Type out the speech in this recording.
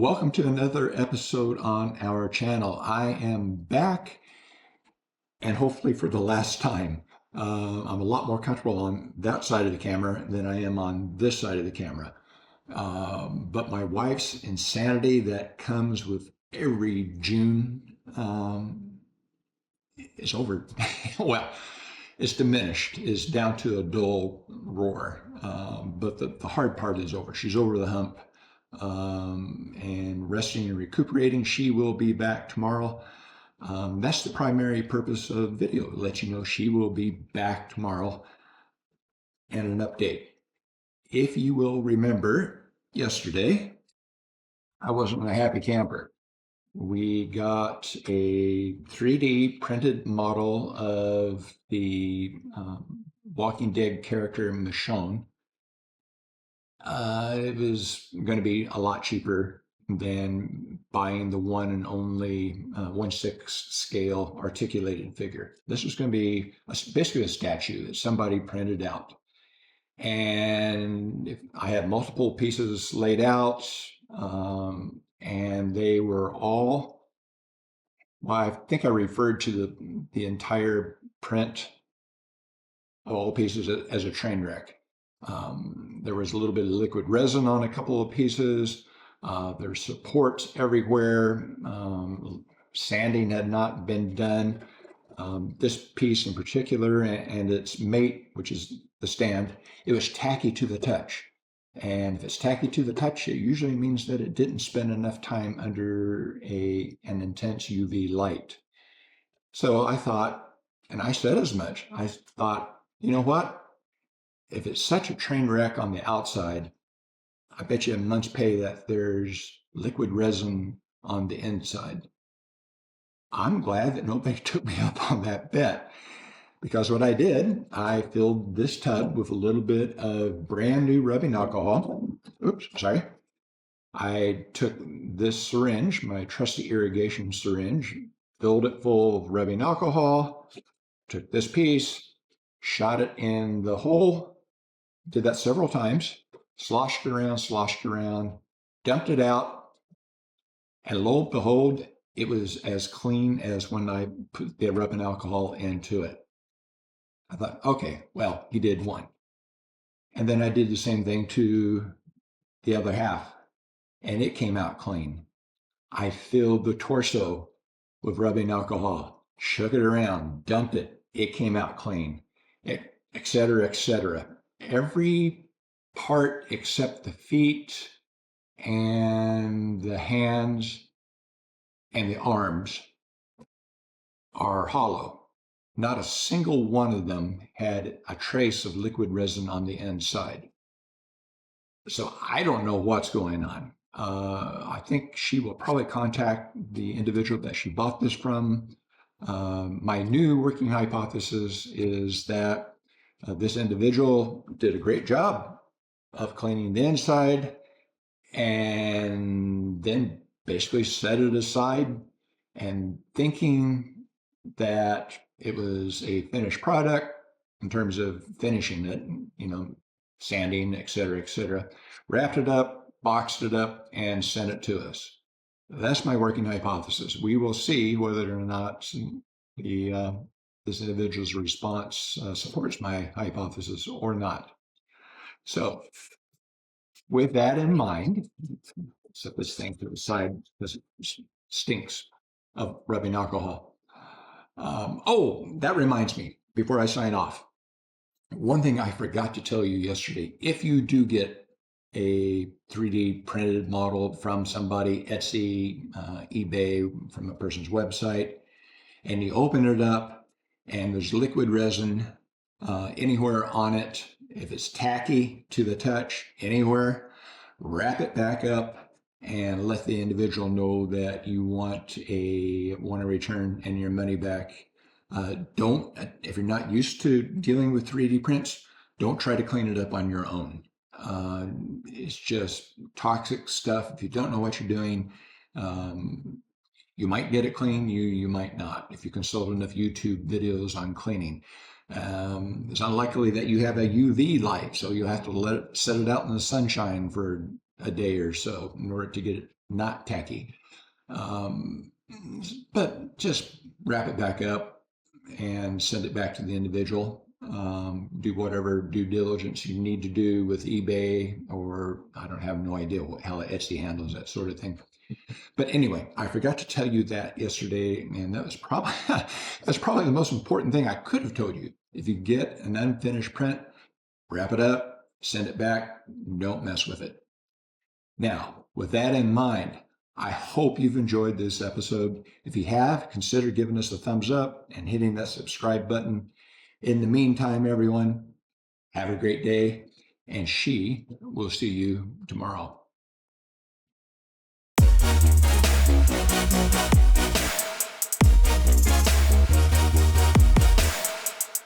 Welcome to another episode on our channel. I am back, and hopefully for the last time. I'm a lot more comfortable on that side of the camera than I am on this side of the camera. But my wife's insanity that comes with every June is over. Well, it's diminished. It's down to a dull roar. But the hard part is over. She's over the hump. And resting and recuperating. She will be back tomorrow. That's the primary purpose of video, to let you know she will be back tomorrow and an update. If you will remember, yesterday, I wasn't a happy camper. We got a 3D printed model of the Walking Dead character Michonne. It was going to be a lot cheaper than buying the one and only 1/6 scale articulated figure. This was going to be basically a statue that somebody printed out. And I had multiple pieces laid out, and they were all, well, I think I referred to the entire print of all pieces as a train wreck. There was a little bit of liquid resin on a couple of pieces. There's supports everywhere. Sanding had not been done. This piece in particular and its mate, which is the stand, it was tacky to the touch. And if it's tacky to the touch, it usually means that it didn't spend enough time under an intense UV light. So I thought, and I said as much, I thought, you know what? If it's such a train wreck on the outside, I bet you a month's pay that there's liquid resin on the inside. I'm glad that nobody took me up on that bet, because what I did, I filled this tub with a little bit of brand new rubbing alcohol. Oops, sorry. I took this syringe, my trusty irrigation syringe, filled it full of rubbing alcohol, took this piece, shot it in the hole, did that several times, sloshed around, dumped it out, and lo and behold, it was as clean as when I put the rubbing alcohol into it. I thought, okay, well, he did one. And then I did the same thing to the other half, and it came out clean. I filled the torso with rubbing alcohol, shook it around, dumped it, it came out clean, et cetera, et cetera. Every part except the feet and the hands and the arms are hollow. Not a single one of them had a trace of liquid resin on the inside. So I don't know what's going on. I think she will probably contact the individual that she bought this from. My new working hypothesis is that this individual did a great job of cleaning the inside and then basically set it aside and thinking that it was a finished product in terms of finishing it, sanding, et cetera, wrapped it up, boxed it up, and sent it to us. That's my working hypothesis. We will see whether or not this individual's response supports my hypothesis or not. So with that in mind, set this thing to the side because it stinks of rubbing alcohol. That reminds me, before I sign off, one thing I forgot to tell you yesterday, if you do get a 3D printed model from somebody, Etsy, eBay, from a person's website, and you open it up, and there's liquid resin anywhere on it. If it's tacky to the touch anywhere, wrap it back up and let the individual know that you want a return and your money back. If you're not used to dealing with 3D prints, don't try to clean it up on your own. It's just toxic stuff. If you don't know what you're doing, you might get it clean, you might not. If you consult enough YouTube videos on cleaning, it's unlikely that you have a UV light, so you'll have to set it out in the sunshine for a day or so in order to get it not tacky. Um, but just wrap it back up and send it back to the individual. Do whatever due diligence you need to do with eBay, or I don't have no idea how Etsy handles that sort of thing. But anyway, I forgot to tell you that yesterday, and that was probably that's probably the most important thing I could have told you. If you get an unfinished print, wrap it up, send it back, don't mess with it. Now, with that in mind, I hope you've enjoyed this episode. If you have, consider giving us a thumbs up and hitting that subscribe button. In the meantime, everyone, have a great day, and she will see you tomorrow.